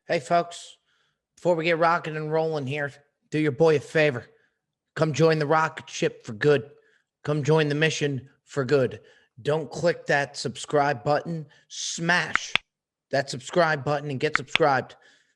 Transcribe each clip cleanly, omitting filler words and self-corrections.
Hey, folks, before we get rocking and rolling here, do your boy a favor. Come join the rocket ship for good. Come join the mission for good. Don't click that subscribe button. Smash that subscribe button and get subscribed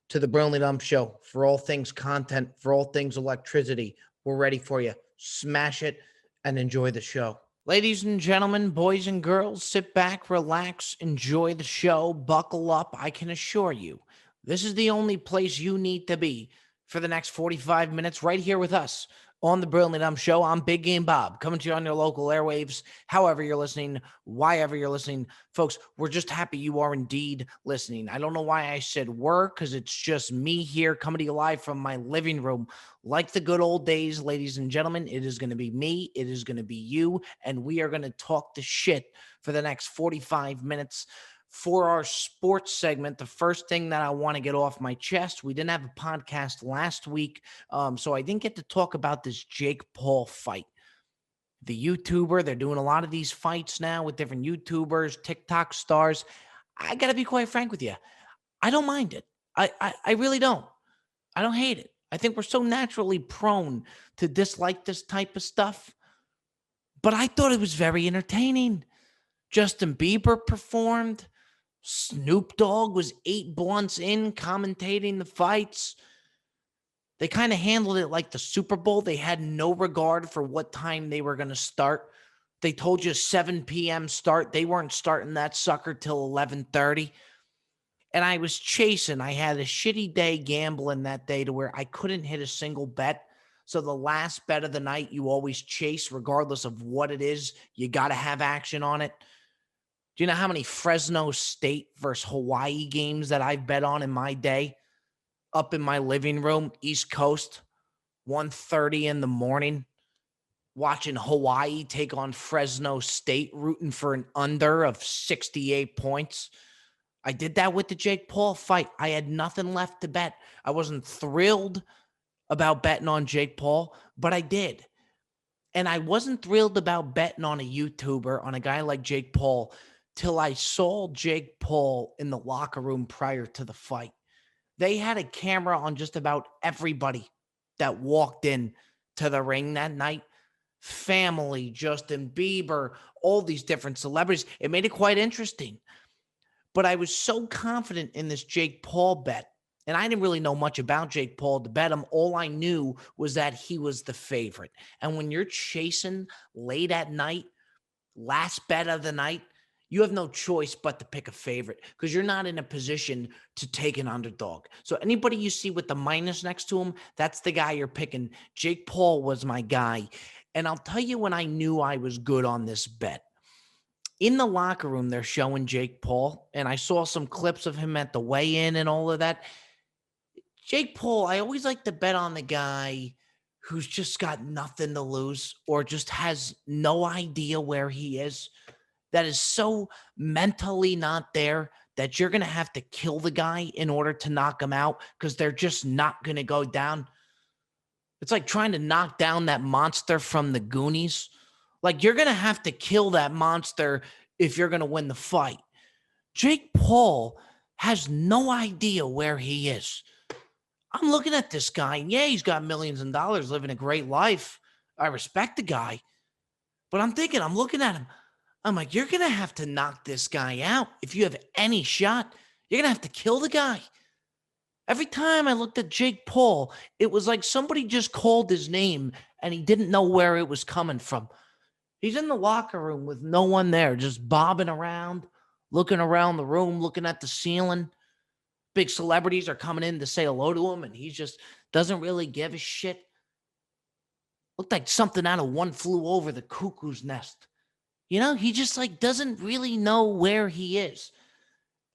to the Brilliantly Dumb Show for all things content, for all things electricity. We're ready for you. Smash it and enjoy the show. Ladies and gentlemen, boys and girls, sit back, relax, enjoy the show, buckle up. I can assure you, this is the only place you need to be for the next 45 minutes right here with us on the Brilliantly Dumb Show. I'm Big Game Bob, coming to you on your local airwaves, however you're listening, whyever you're listening. Folks, we're just happy you are indeed listening. I don't know why I said were, because it's just me here coming to you live from my living room. Like the good old days, ladies and gentlemen, it is going to be me, it is going to be you, and we are going to talk the shit for the next 45 minutes. For our sports segment, the first thing that I want to get off my chest, we didn't have a podcast last week, so I didn't get to talk about this Jake Paul fight. The YouTuber, they're doing a lot of these fights now with different YouTubers, TikTok stars. I got to be quite frank with you. I don't mind it. I really don't. I don't hate it. I think we're so naturally prone to dislike this type of stuff. But I thought it was very entertaining. Justin Bieber performed. Snoop Dogg was 8 blunts in commentating the fights. They kind of handled it like the Super Bowl. They had no regard for what time they were going to start. They told you 7 p.m. start. They weren't starting that sucker till 11:30. And I was chasing. I had a shitty day gambling that day to where I couldn't hit a single bet. So the last bet of the night, you always chase regardless of what it is. You got to have action on it. Do you know how many Fresno State versus Hawaii games that I've bet on in my day? Up in my living room, East Coast, 1:30 in the morning, watching Hawaii take on Fresno State, rooting for an under of 68 points. I did that with the Jake Paul fight. I had nothing left to bet. I wasn't thrilled about betting on Jake Paul, but I did. And I wasn't thrilled about betting on a YouTuber, on a guy like Jake Paul, till I saw Jake Paul in the locker room prior to the fight. They had a camera on just about everybody that walked in to the ring that night. Family, Justin Bieber, all these different celebrities. It made it quite interesting. But I was so confident in this Jake Paul bet. And I didn't really know much about Jake Paul to bet him. All I knew was that he was the favorite. And when you're chasing late at night, last bet of the night, you have no choice but to pick a favorite because you're not in a position to take an underdog. So anybody you see with the minus next to him, that's the guy you're picking. Jake Paul was my guy. And I'll tell you when I knew I was good on this bet. In the locker room, they're showing Jake Paul, and I saw some clips of him at the weigh-in and all of that. Jake Paul, I always like to bet on the guy who's just got nothing to lose or just has no idea where he is. That is so mentally not there that you're going to have to kill the guy in order to knock him out because they're just not going to go down. It's like trying to knock down that monster from the Goonies. Like you're going to have to kill that monster if you're going to win the fight. Jake Paul has no idea where he is. I'm looking at this guy, and yeah, he's got millions of dollars, living a great life. I respect the guy. But I'm looking at him. I'm like, you're going to have to knock this guy out. If you have any shot, you're going to have to kill the guy. Every time I looked at Jake Paul, it was like somebody just called his name and he didn't know where it was coming from. He's in the locker room with no one there, just bobbing around, looking around the room, looking at the ceiling. Big celebrities are coming in to say hello to him, and he just doesn't really give a shit. Looked like something out of One Flew Over the Cuckoo's Nest. You know, he just like doesn't really know where he is.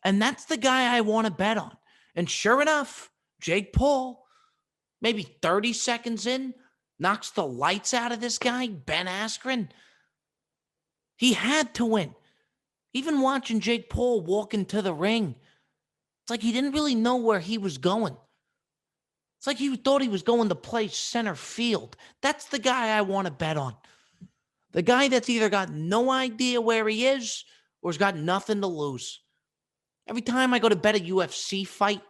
And that's the guy I want to bet on. And sure enough, Jake Paul, maybe 30 seconds in, knocks the lights out of this guy, Ben Askren. He had to win. Even watching Jake Paul walk into the ring, it's like he didn't really know where he was going. It's like he thought he was going to play center field. That's the guy I want to bet on. The guy that's either got no idea where he is or has got nothing to lose. Every time I go to bet a UFC fight,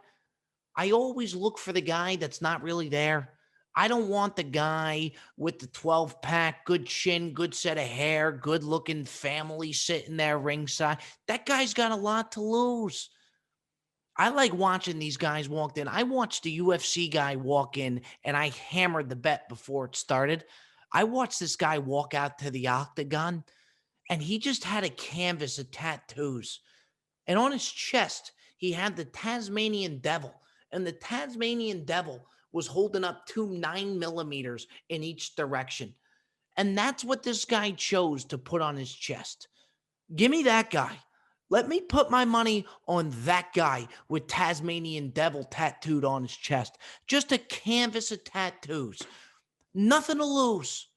I always look for the guy that's not really there. I don't want the guy with the 12 pack, good chin, good set of hair, good looking family sitting there ringside. That guy's got a lot to lose. I like watching these guys walk in. I watched the UFC guy walk in and I hammered the bet before it started. I watched this guy walk out to the octagon and he just had a canvas of tattoos. And on his chest, he had the Tasmanian Devil. And the Tasmanian Devil was holding up two 9mm in each direction. And that's what this guy chose to put on his chest. Give me that guy. Let me put my money on that guy with Tasmanian Devil tattooed on his chest. Just a canvas of tattoos. Nothing to lose.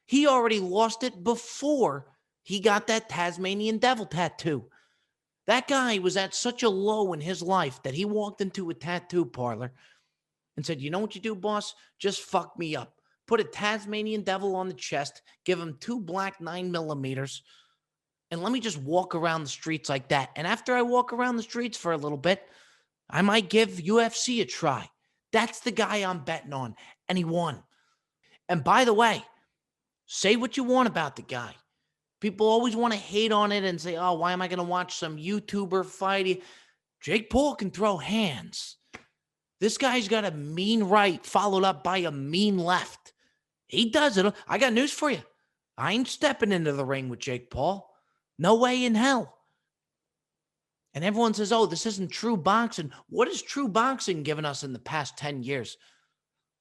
He already lost it before he got that Tasmanian Devil tattoo. That guy was at such a low in his life that he walked into a tattoo parlor and said, you know what you do, boss? Just fuck me up. Put a Tasmanian Devil on the chest, give him two black 9mm, and let me just walk around the streets like that. And after I walk around the streets for a little bit, I might give UFC a try. That's the guy I'm betting on. And he won. And by the way, say what you want about the guy. People always want to hate on it and say, oh, why am I going to watch some YouTuber fight? Jake Paul can throw hands. This guy's got a mean right followed up by a mean left. He does it. I got news for you. I ain't stepping into the ring with Jake Paul. No way in hell. And everyone says, oh, this isn't true boxing. What has true boxing given us in the past 10 years?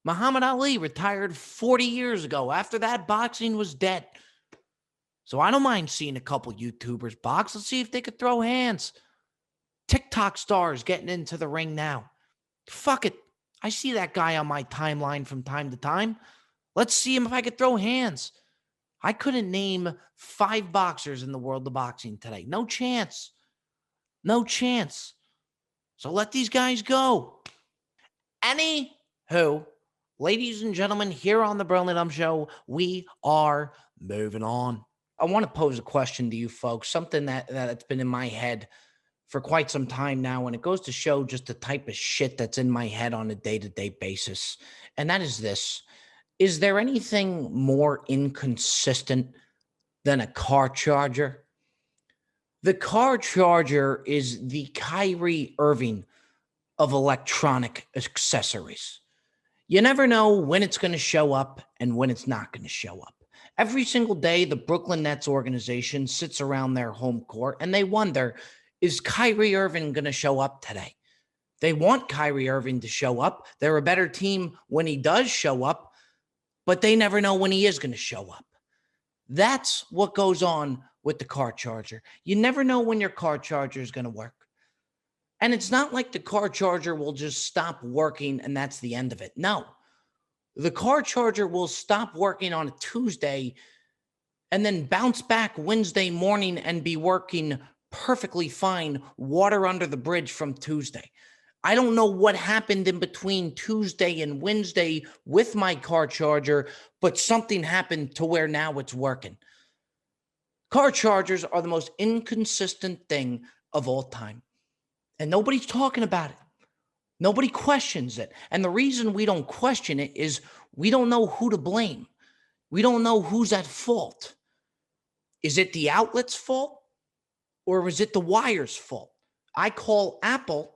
Muhammad Ali retired 40 years ago. After that, boxing was dead. So I don't mind seeing a couple YouTubers box. Let's see if they could throw hands. TikTok stars getting into the ring now. Fuck it. I see that guy on my timeline from time to time. Let's see him if I could throw hands. I couldn't name 5 boxers in the world of boxing today. No chance. No chance. So let these guys go. Anywho, ladies and gentlemen, here on the Burlington Show, we are moving on. I want to pose a question to you folks, something that's been in my head for quite some time now, and it goes to show just the type of shit that's in my head on a day-to-day basis. And that is this. Is there anything more inconsistent than a car charger? The car charger is the Kyrie Irving of electronic accessories. You never know when it's going to show up and when it's not going to show up. Every single day, the Brooklyn Nets organization sits around their home court and they wonder, is Kyrie Irving going to show up today? They want Kyrie Irving to show up. They're a better team when he does show up, but they never know when he is going to show up. That's what goes on with the car charger. You never know when your car charger is going to work. And it's not like the car charger will just stop working and that's the end of it. No. The car charger will stop working on a Tuesday and then bounce back Wednesday morning and be working perfectly fine, water under the bridge from Tuesday. I don't know what happened in between Tuesday and Wednesday with my car charger, but something happened to where now it's working. Car chargers are the most inconsistent thing of all time. And nobody's talking about it. Nobody questions it. And the reason we don't question it is we don't know who to blame. We don't know who's at fault. Is it the outlet's fault or is it the wire's fault? I call Apple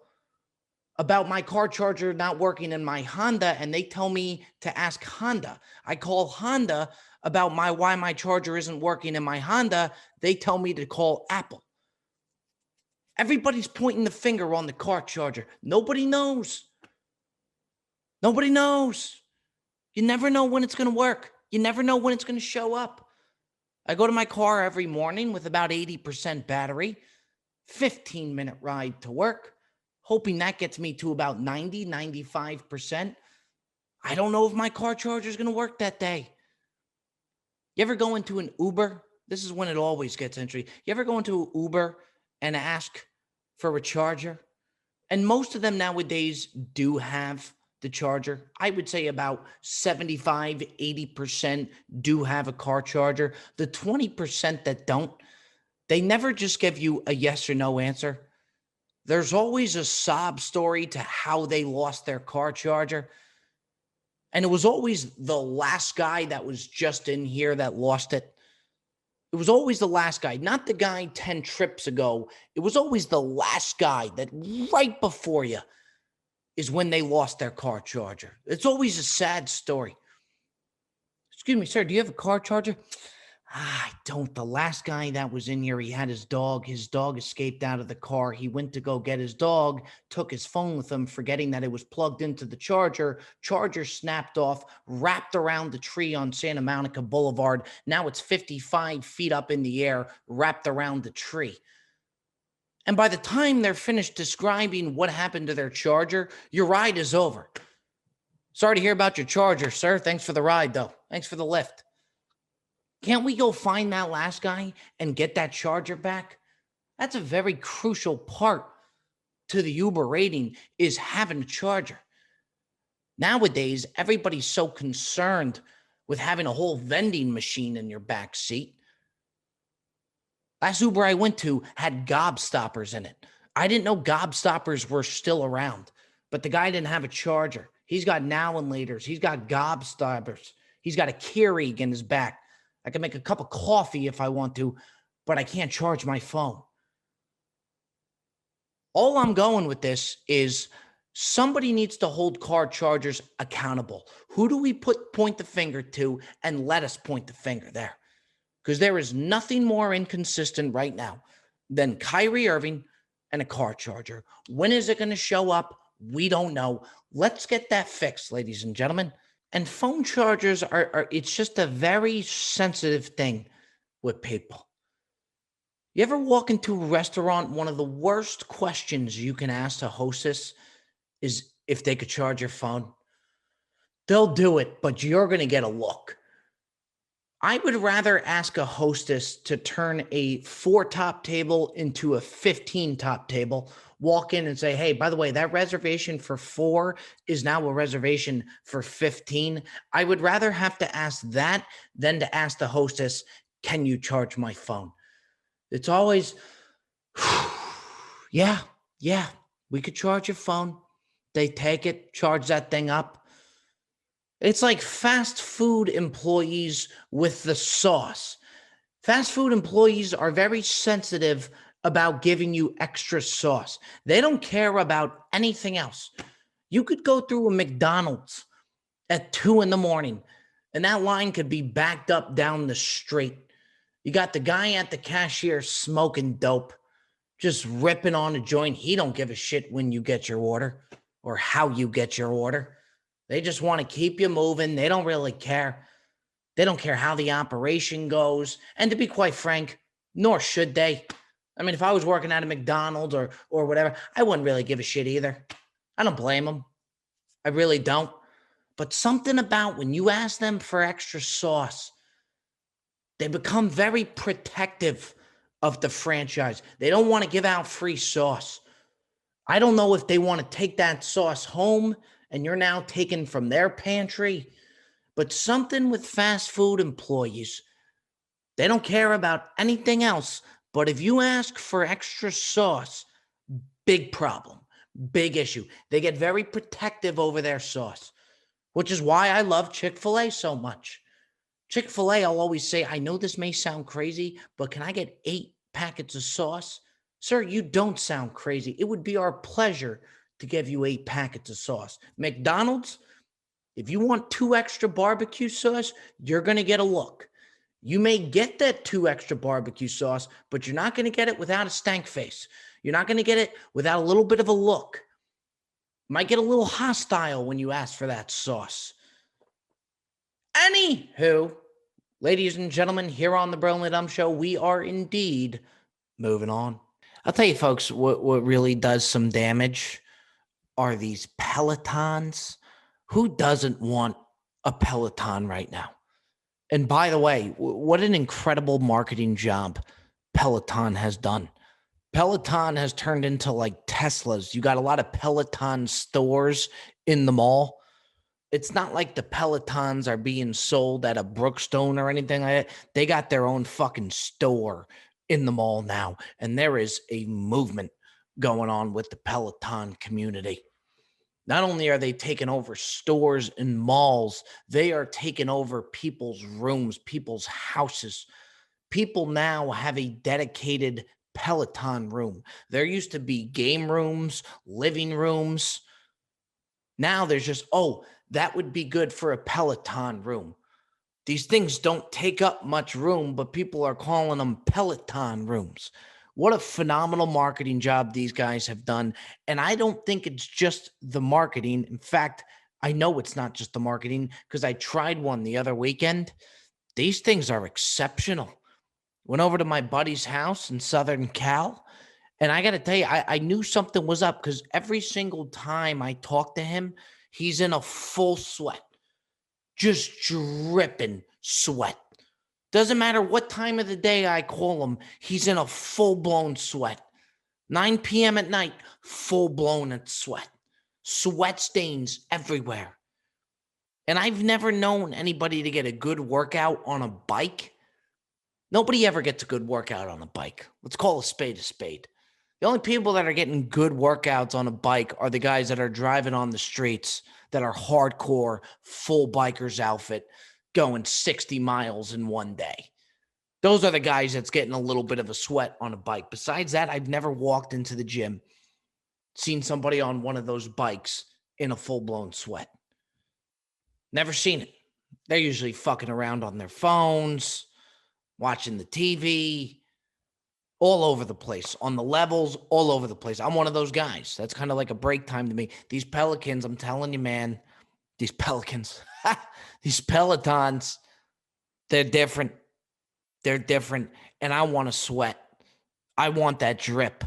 about my car charger not working in my Honda and they tell me to ask Honda. I call Honda about why my charger isn't working in my Honda. They tell me to call Apple. Everybody's pointing the finger on the car charger. Nobody knows. Nobody knows. You never know when it's going to work. You never know when it's going to show up. I go to my car every morning with about 80% battery, 15-minute ride to work, hoping that gets me to about 90, 95%. I don't know if my car charger is going to work that day. You ever go into an Uber? This is when it always gets interesting. You ever go into an Uber and ask for a charger? And most of them nowadays do have the charger. I would say about 75, 80% do have a car charger. The 20% that don't, they never just give you a yes or no answer. there's always a sob story to how they lost their car charger. And it was always the last guy that was just in here that lost it. It was always the last guy, not the guy 10 trips ago. It was always the last guy that right before you is when they lost their car charger. It's always a sad story. Excuse me, sir, do you have a car charger? I don't. The last guy that was in here, he had his dog. His dog escaped out of the car. He went to go get his dog, took his phone with him, forgetting that it was plugged into the charger. Charger snapped off, wrapped around the tree on Santa Monica Boulevard. Now it's 55 feet up in the air, wrapped around the tree. And by the time they're finished describing what happened to their charger, your ride is over. Sorry to hear about your charger, sir. Thanks for the ride, though. Thanks for the lift. Can't we go find that last guy and get that charger back? That's a very crucial part to the Uber rating, is having a charger. Nowadays, everybody's so concerned with having a whole vending machine in your back seat. Last Uber I went to had gobstoppers in it. I didn't know gobstoppers were still around, but the guy didn't have a charger. He's got now and laters. He's got gobstoppers. He's got a Keurig in his back. I can make a cup of coffee if I want to, but I can't charge my phone. All I'm going with this is somebody needs to hold car chargers accountable. Who do we point the finger to and let us point the finger there? Because there is nothing more inconsistent right now than Kyrie Irving and a car charger. When is it going to show up? We don't know. Let's get that fixed, ladies and gentlemen. And phone chargers it's just a very sensitive thing with people. You ever walk into a restaurant, one of the worst questions you can ask a hostess is if they could charge your phone. They'll do it, but you're going to get a look. I would rather ask a hostess to turn a 4-top table into a 15-top table, walk in and say, hey, by the way, that reservation for 4 is now a reservation for 15. I would rather have to ask that than to ask the hostess, can you charge my phone? It's always, yeah, we could charge your phone. They take it, charge that thing up. It's like fast food employees with the sauce. Fast food employees are very sensitive about giving you extra sauce. They don't care about anything else. You could go through a McDonald's at 2 a.m, and that line could be backed up down the street. You got the guy at the cashier smoking dope, just ripping on a joint. He don't give a shit when you get your order or how you get your order. They just want to keep you moving. They don't really care. They don't care how the operation goes. And to be quite frank, nor should they. I mean, if I was working at a McDonald's or whatever, I wouldn't really give a shit either. I don't blame them. I really don't. But something about when you ask them for extra sauce, they become very protective of the franchise. They don't want to give out free sauce. I don't know if they want to take that sauce home and you're now taken from their pantry, but something with fast food employees, they don't care about anything else. But if you ask for extra sauce, big problem, big issue. They get very protective over their sauce, which is why I love Chick-fil-A so much. Chick-fil-A, I'll always say, I know this may sound crazy, but can I get 8 packets of sauce? Sir, you don't sound crazy. It would be our pleasure to give you 8 packets of sauce. McDonald's, if you want 2 extra barbecue sauce, you're going to get a look. You may get that 2 extra barbecue sauce, but you're not going to get it without a stank face. You're not going to get it without a little bit of a look. Might get a little hostile when you ask for that sauce. Anywho, ladies and gentlemen, here on the Brilliant Dumb Show, we are indeed moving on. I'll tell you, folks, what really does some damage are these Pelotons. Who doesn't want a Peloton right now? And by the way, what an incredible marketing job Peloton has done. Peloton has turned into like Teslas. You got a lot of Peloton stores in the mall. It's not like the Pelotons are being sold at a Brookstone or anything like that. They got their own fucking store in the mall now. And there is a movement going on with the Peloton community. Not only are they taking over stores and malls, they are taking over people's rooms, people's houses. People now have a dedicated Peloton room. There used to be game rooms, living rooms. Now there's just, oh, that would be good for a Peloton room. These things don't take up much room, but people are calling them Peloton rooms. What a phenomenal marketing job these guys have done. And I don't think it's just the marketing. In fact, I know it's not just the marketing because I tried one the other weekend. These things are exceptional. Went over to my buddy's house in Southern Cal. And I got to tell you, I knew something was up because every single time I talk to him, he's in a full sweat, just dripping sweat. Doesn't matter what time of the day I call him, he's in a full-blown sweat. 9 p.m. at night, full-blown sweat. Sweat stains everywhere. And I've never known anybody to get a good workout on a bike. Nobody ever gets a good workout on a bike. Let's call a spade a spade. The only people that are getting good workouts on a bike are the guys that are driving on the streets that are hardcore, full biker's outfit, going 60 miles in one day. Those are the guys that's getting a little bit of a sweat on a bike. Besides that, I've never walked into the gym, seen somebody on one of those bikes in a full-blown sweat. Never seen it. They're usually fucking around on their phones, watching the TV, all over the place, on the levels, all over the place. I'm one of those guys. That's kind of like a break time to me. These Pelicans, I'm telling you, man, these Pelicans, these Pelotons, they're different. They're different. And I want to sweat. I want that drip.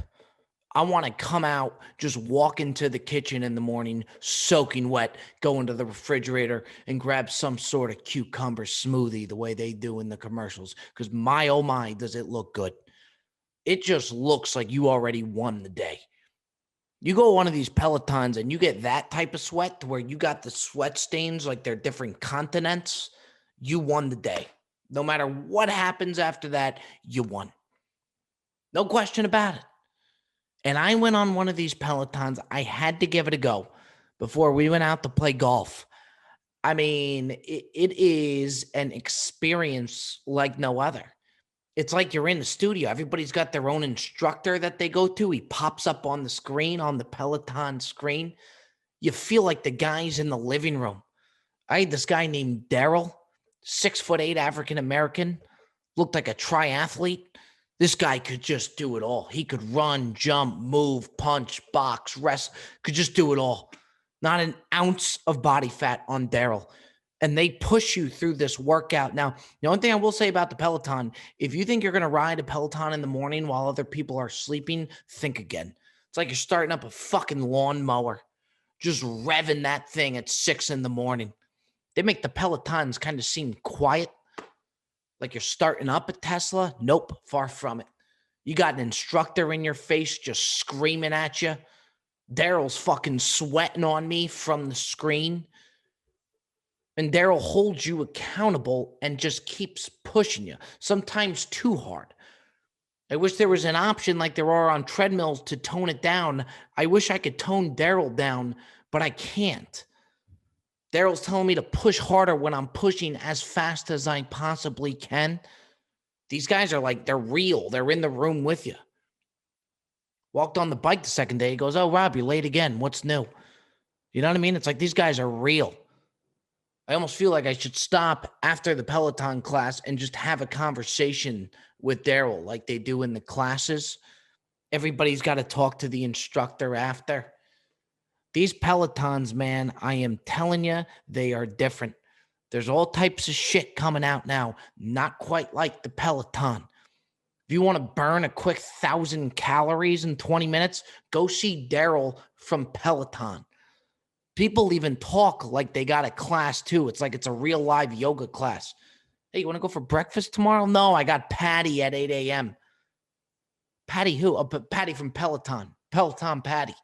I want to come out, just walk into the kitchen in the morning, soaking wet, go into the refrigerator and grab some sort of cucumber smoothie the way they do in the commercials. Because my, oh my, does it look good. It just looks like you already won the day. You go one of these Pelotons and you get that type of sweat to where you got the sweat stains like they're different continents, you won the day. No matter what happens after that, you won. No question about it. And I went on one of these Pelotons. I had to give it a go before we went out to play golf. I mean, it is an experience like no other. It's like you're in the studio. Everybody's got their own instructor that they go to. He pops up on the screen, on the Peloton screen. You feel like the guy's in the living room. I had this guy named Daryl, 6'8" African-American, looked like a triathlete. This guy could just do it all. He could run, jump, move, punch, box, wrestle, could just do it all. Not an ounce of body fat on Daryl. And they push you through this workout. Now, the only thing I will say about the Peloton, if you think you're going to ride a Peloton in the morning while other people are sleeping, think again. It's like you're starting up a fucking lawnmower, just revving that thing at 6 a.m. They make the Pelotons kind of seem quiet, like you're starting up a Tesla. Nope, far from it. You got an instructor in your face just screaming at you. Daryl's fucking sweating on me from the screen. And Daryl holds you accountable and just keeps pushing you, sometimes too hard. I wish there was an option like there are on treadmills to tone it down. I wish I could tone Daryl down, but I can't. Daryl's telling me to push harder when I'm pushing as fast as I possibly can. These guys are like, they're real. They're in the room with you. Walked on the bike the second day. He goes, "Oh, Rob, you're late again. What's new?" You know what I mean? It's like these guys are real. I almost feel like I should stop after the Peloton class and just have a conversation with Daryl like they do in the classes. Everybody's got to talk to the instructor after. These Pelotons, man, I am telling you, they are different. There's all types of shit coming out now, not quite like the Peloton. If you want to burn a quick 1,000 calories in 20 minutes, go see Daryl from Peloton. People even talk like they got a class too. It's like it's a real live yoga class. Hey, you want to go for breakfast tomorrow? No, I got Patty at 8 a.m. Patty who? Patty from Peloton. Peloton Patty.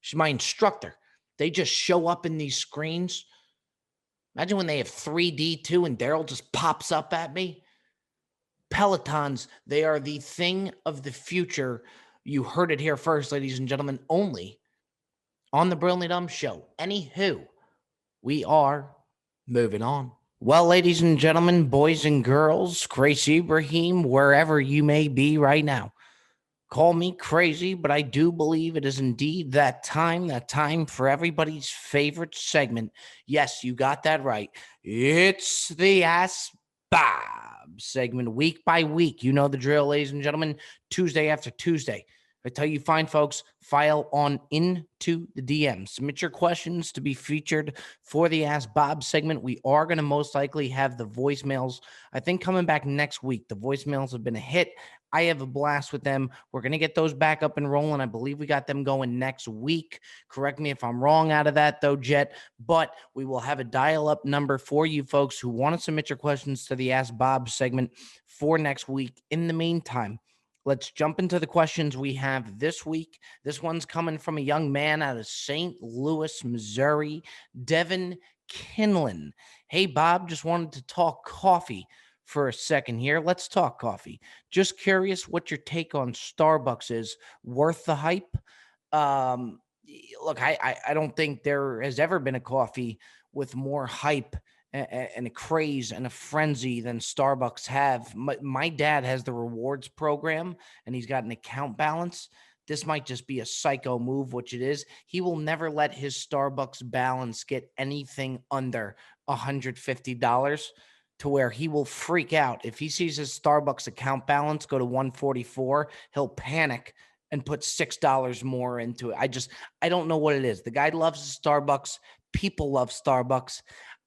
She's my instructor. They just show up in these screens. Imagine when they have 3D too and Daryl just pops up at me. Pelotons, they are the thing of the future You heard it here first, ladies and gentlemen, only on the Brilliantly Dumb Show. Anywho, we are moving on. Well, ladies and gentlemen, boys and girls, Grace Ibrahim, wherever you may be right now, call me crazy, but I do believe it is indeed that time for everybody's favorite segment. Yes, you got that right. It's the Ask Bob segment, week by week. You know the drill, ladies and gentlemen, Tuesday after Tuesday. I tell you, fine folks, file on into the DM. Submit your questions to be featured for the Ask Bob segment. We are going to most likely have the voicemails, I think, coming back next week. The voicemails have been a hit. I have a blast with them. We're going to get those back up and rolling. I believe we got them going next week. Correct me if I'm wrong out of that, though, Jet. But we will have a dial-up number for you folks who want to submit your questions to the Ask Bob segment for next week. In the meantime, let's jump into the questions we have this week. This one's coming from a young man out of St. Louis, Missouri, Devin Kinlan. Hey, Bob, just wanted to talk coffee for a second here. Let's talk coffee. Just curious what your take on Starbucks is. Worth the hype? Look, I don't think there has ever been a coffee with more hype and a craze and a frenzy than Starbucks have. My dad has the rewards program and he's got an account balance. This might just be a psycho move, which it is. He will never let his Starbucks balance get anything under $150 to where he will freak out. If he sees his Starbucks account balance go to 144, he'll panic and put $6 more into it. I don't know what it is. The guy loves Starbucks. People love Starbucks.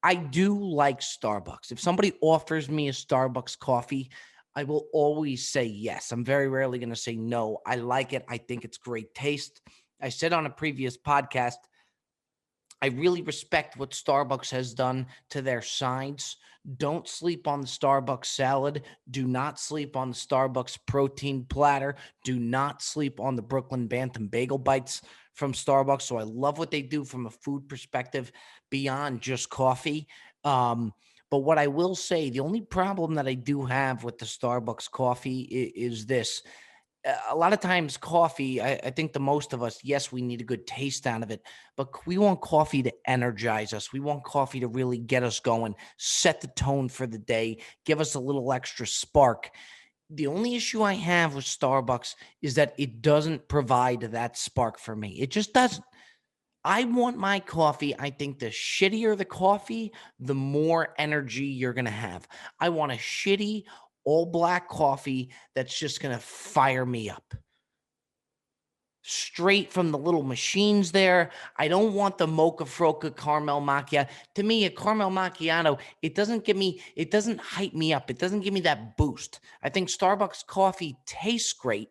I do like Starbucks. If somebody offers me a Starbucks coffee, I will always say yes. I'm very rarely going to say no. I like it. I think it's great taste. I said on a previous podcast, I really respect what Starbucks has done to their sides. Don't sleep on the Starbucks salad. Do not sleep on the Starbucks protein platter. Do not sleep on the Brooklyn Bantam Bagel Bites from Starbucks. So I love what they do from a food perspective beyond just coffee. But what I will say, the only problem that I do have with the Starbucks coffee is this. A lot of times coffee, I think the most of us, yes, we need a good taste out of it, but we want coffee to energize us. We want coffee to really get us going, set the tone for the day, give us a little extra spark. The only issue I have with Starbucks is that it doesn't provide that spark for me. It just doesn't. I want my coffee. I think the shittier the coffee, the more energy you're going to have. I want a shitty, all black coffee that's just going to fire me up. Straight from the little machines there. I don't want the mocha froca caramel macchiato. To me, a caramel macchiato, it doesn't hype me up. It doesn't give me that boost. I think Starbucks coffee tastes great,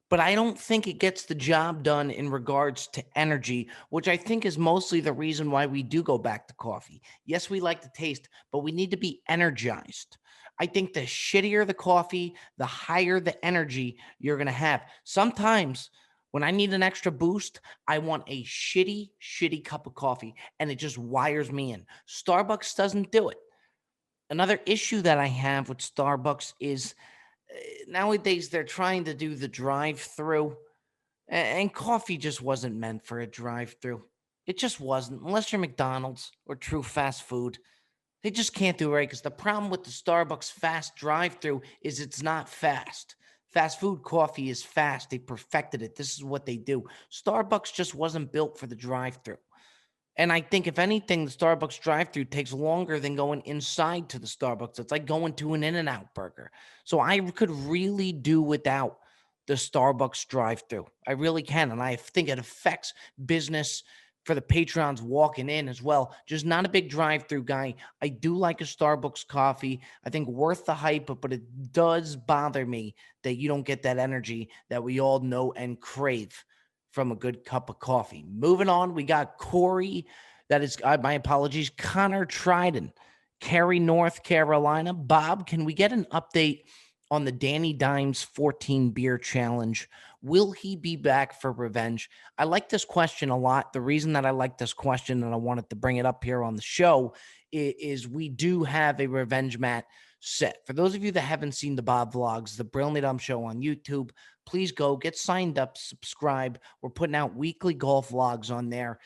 but I don't think it gets the job done in regards to energy, which I think is mostly the reason why we do go back to coffee. Yes, we like the taste, but we need to be energized. I think the shittier the coffee, the higher the energy you're going to have. Sometimes when I need an extra boost, I want a shitty cup of coffee, and it just wires me in. Starbucks doesn't do it. Another issue that I have with Starbucks is nowadays they're trying to do the drive-through, and coffee just wasn't meant for a drive-through. It just wasn't, unless you're McDonald's or true fast food. They just can't do it right because the problem with the Starbucks fast drive-through is it's not fast. Fast food coffee is fast. They perfected it. This is what they do. Starbucks just wasn't built for the drive-through. And I think if anything, the Starbucks drive-through takes longer than going inside to the Starbucks. It's like going to an In-N-Out burger. So I could really do without the Starbucks drive-through. I really can. And I think it affects business for the patrons walking in as well. Just not a big drive-through guy. I do like a Starbucks coffee. I think worth the hype, but it does bother me that you don't get that energy that we all know and crave from a good cup of coffee. Moving on, we got Corey. That is, my apologies, Connor Trident, Cary, North Carolina. Bob, can we get an update on the Danny Dimes 14 beer challenge? Will he be back for revenge? I like this question a lot. The reason that I like this question and I wanted to bring it up here on the show is we do have a revenge mat set. For those of you that haven't seen the Bob Vlogs, the Brilliantly Dumb Show on YouTube, please go get signed up, subscribe. We're putting out weekly golf vlogs on there.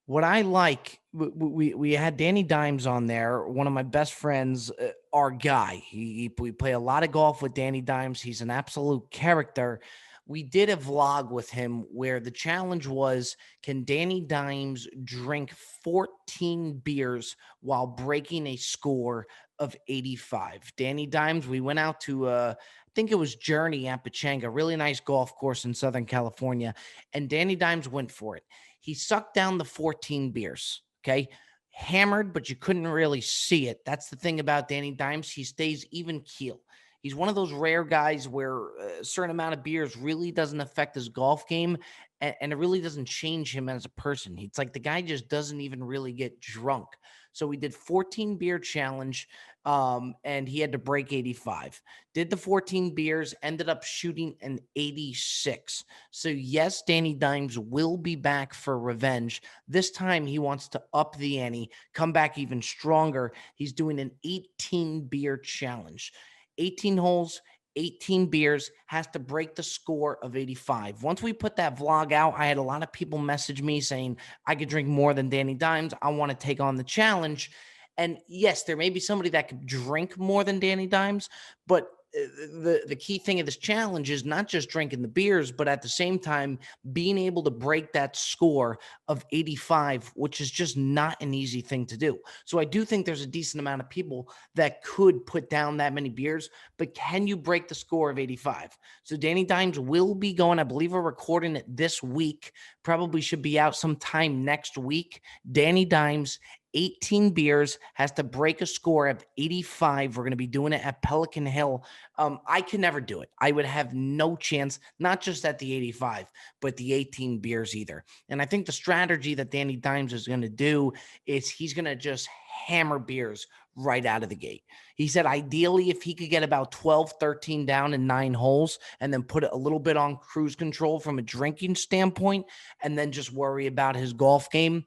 What I like, we had Danny Dimes on there, one of my best friends, our guy. We play a lot of golf with Danny Dimes. He's an absolute character. We did a vlog with him where the challenge was, can Danny Dimes drink 14 beers while breaking a score of 85? Danny Dimes, we went out to, I think it was Journey at Pechanga, really nice golf course in Southern California, and Danny Dimes went for it. He sucked down the 14 beers, okay? Hammered, but you couldn't really see it. That's the thing about Danny Dimes. He stays even keel. He's one of those rare guys where a certain amount of beers really doesn't affect his golf game, and it really doesn't change him as a person. It's like the guy just doesn't even really get drunk. So we did 14 beer challenge, and he had to break 85. Did the 14 beers, ended up shooting an 86. So yes, Danny Dimes will be back for revenge. This time he wants to up the ante, come back even stronger. He's doing an 18 beer challenge. 18 holes, 18 beers, has to break the score of 85. Once we put that vlog out, I had a lot of people message me saying, I could drink more than Danny Dimes. I want to take on the challenge. And yes, there may be somebody that could drink more than Danny Dimes, but the key thing of this challenge is not just drinking the beers, but at the same time being able to break that score of 85, which is just not an easy thing to do. So I do think there's a decent amount of people that could put down that many beers, but can you break the score of 85? So Danny Dimes will be going, I believe we're recording it this week, probably should be out sometime next week. Danny Dimes, 18 beers, has to break a score of 85. We're going to be doing it at Pelican Hill. I could never do it. I would have no chance, not just at the 85, but the 18 beers either. And I think the strategy that Danny Dimes is going to do is he's going to just hammer beers right out of the gate. He said ideally if he could get about 12, 13 down in 9 holes and then put it a little bit on cruise control from a drinking standpoint and then just worry about his golf game,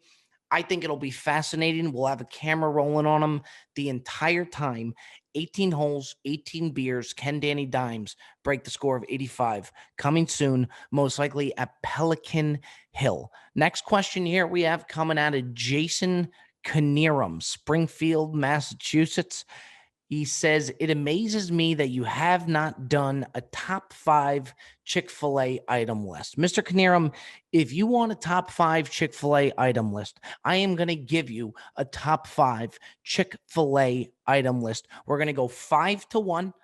I think it'll be fascinating. We'll have a camera rolling on him the entire time. 18 holes, 18 beers. Can Danny Dimes break the score of 85? Coming soon, most likely at Pelican Hill. Next question here we have coming out of Jason Knierim, Springfield, Massachusetts. He says, it amazes me that you have not done a top 5 Chick-fil-A item list. Mr. Knierim, if you want a top 5 Chick-fil-A item list, I am going to give you a top 5 Chick-fil-A item list. We're going to go 5 to 1,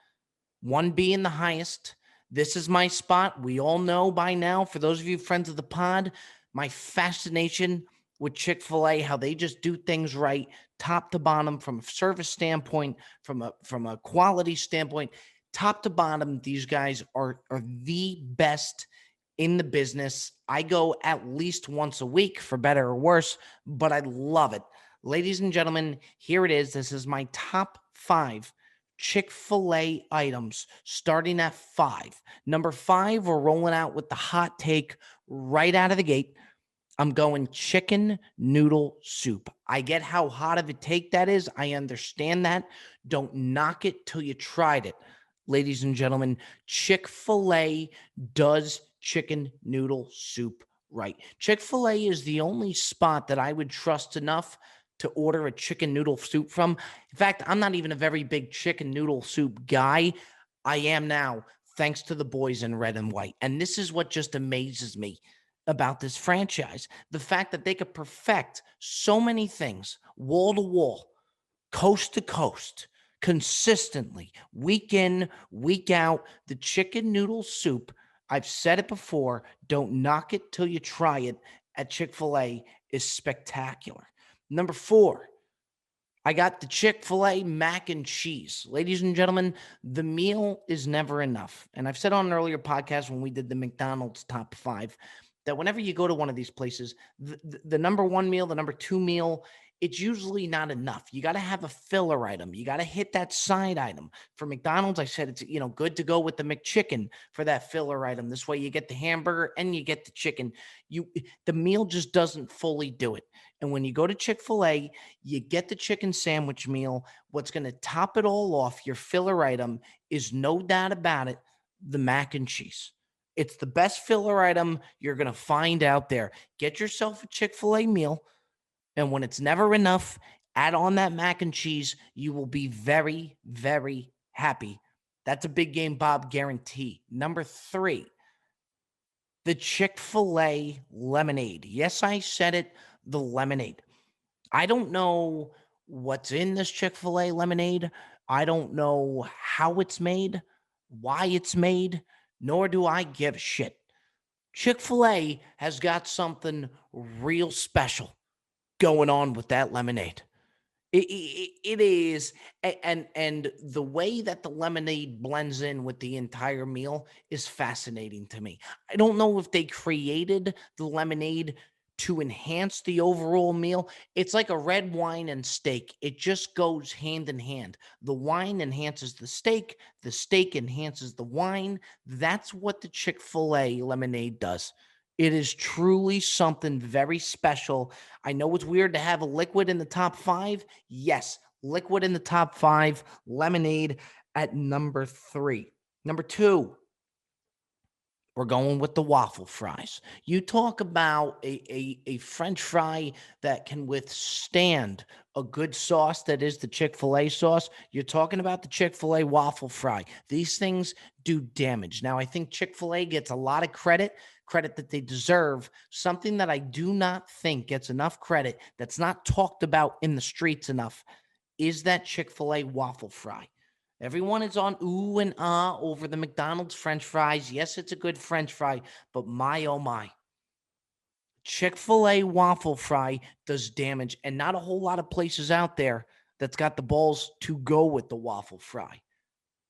1 being the highest. This is my spot. We all know by now, for those of you friends of the pod, my fascination with Chick-fil-A, how they just do things right, top to bottom, from a service standpoint, from a quality standpoint, top to bottom. These guys are the best in the business. I go at least once a week, for better or worse, but I love it. Ladies and gentlemen, here it is. This is my top 5 Chick-fil-A items, starting at 5. Number 5, we're rolling out with the hot take right out of the gate. I'm going chicken noodle soup. I get how hot of a take that is. I understand that. Don't knock it till you tried it. Ladies and gentlemen, Chick-fil-A does chicken noodle soup right. Chick-fil-A is the only spot that I would trust enough to order a chicken noodle soup from. In fact, I'm not even a very big chicken noodle soup guy. I am now, thanks to the boys in red and white. And this is what just amazes me about this franchise. The fact that they could perfect so many things, wall to wall, coast to coast, consistently, week in, week out. The chicken noodle soup, I've said it before, don't knock it till you try it, at Chick-fil-A is spectacular. Number 4, I got the Chick-fil-A mac and cheese. Ladies and gentlemen, the meal is never enough. And I've said on an earlier podcast when we did the McDonald's top 5, that whenever you go to one of these places, the number one meal, the number two meal, it's usually not enough. You got to have a filler item. You got to hit that side item. For McDonald's, I said it's good to go with the McChicken for that filler item. This way you get the hamburger and you get the chicken. The meal just doesn't fully do it. And when you go to Chick-fil-A, you get the chicken sandwich meal. What's going to top it all off, your filler item, is no doubt about it, the mac and cheese. It's the best filler item you're going to find out there. Get yourself a Chick-fil-A meal. And when it's never enough, add on that mac and cheese. You will be very, very happy. That's a big game, Bob, guarantee. Number 3, the Chick-fil-A lemonade. Yes, I said it, the lemonade. I don't know what's in this Chick-fil-A lemonade. I don't know how it's made, why it's made, nor do I give a shit. Chick-fil-A has got something real special going on with that lemonade. It is, and the way that the lemonade blends in with the entire meal is fascinating to me. I don't know if they created the lemonade to enhance the overall meal. It's like a red wine and steak. It just goes hand in hand. The wine enhances the steak enhances the wine. That's what the Chick-fil-A lemonade does. It is truly something very special. I know it's weird to have a liquid in the top 5. Yes, liquid in the top 5, lemonade at number 3. Number 2, we're going with the waffle fries. You talk about a French fry that can withstand a good sauce that is the Chick-fil-A sauce. You're talking about the Chick-fil-A waffle fry. These things do damage. Now, I think Chick-fil-A gets a lot of credit that they deserve. Something that I do not think gets enough credit, that's not talked about in the streets enough, is that Chick-fil-A waffle fry. Everyone is on ooh and ah over the McDonald's French fries. Yes, it's a good French fry, but my oh my. Chick-fil-A waffle fry does damage, and not a whole lot of places out there that's got the balls to go with the waffle fry.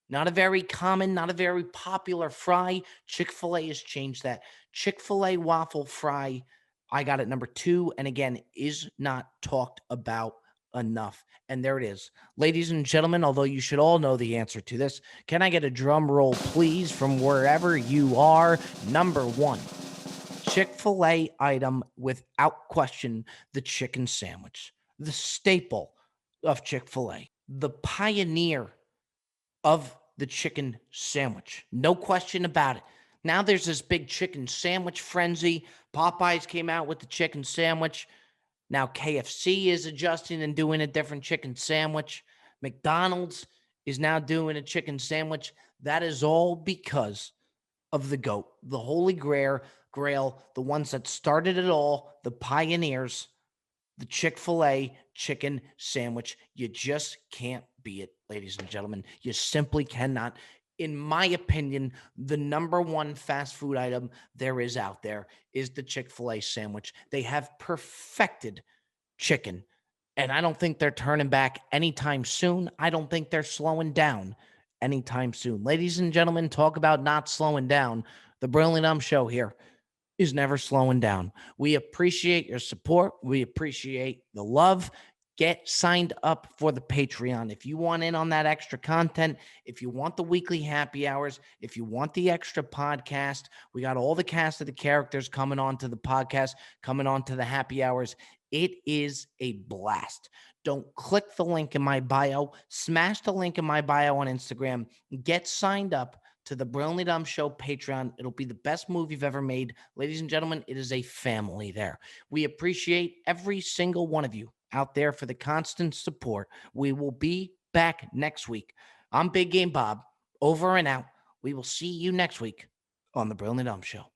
Not a very common, not a very popular fry. Chick-fil-A has changed that. Chick-fil-A waffle fry, I got it number 2, and again, is not talked about enough. And there it is. Ladies and gentlemen, although you should all know the answer to this, can I get a drum roll, please, from wherever you are? Number 1, Chick-fil-A item, without question, the chicken sandwich, the staple of Chick-fil-A, the pioneer of the chicken sandwich. No question about it. Now there's this big chicken sandwich frenzy. Popeyes came out with the chicken sandwich. Now KFC is adjusting and doing a different chicken sandwich. McDonald's is now doing a chicken sandwich. That is all because of the GOAT, the Holy Grail, the ones that started it all, the pioneers, the Chick-fil-A chicken sandwich. You just can't beat it, ladies and gentlemen. You simply cannot. In my opinion, the number 1 fast food item there is out there is the Chick-fil-A sandwich. They have perfected chicken, and I don't think they're turning back anytime soon. I don't think they're slowing down anytime soon. Ladies and gentlemen, talk about not slowing down. The Brilliant Show here is never slowing down. We appreciate your support. We appreciate the love. Get signed up for the Patreon. If you want in on that extra content, if you want the weekly happy hours, if you want the extra podcast, we got all the cast of the characters coming on to the podcast, coming on to the happy hours. It is a blast. Don't click the link in my bio. Smash the link in my bio on Instagram. Get signed up to the Brilliantly Dumb Show Patreon. It'll be the best move you've ever made. Ladies and gentlemen, it is a family there. We appreciate every single one of you out there for the constant support. We will be back next week. I'm Big Game Bob, over and out. We will see you next week on the Brilliantly Dumb Show.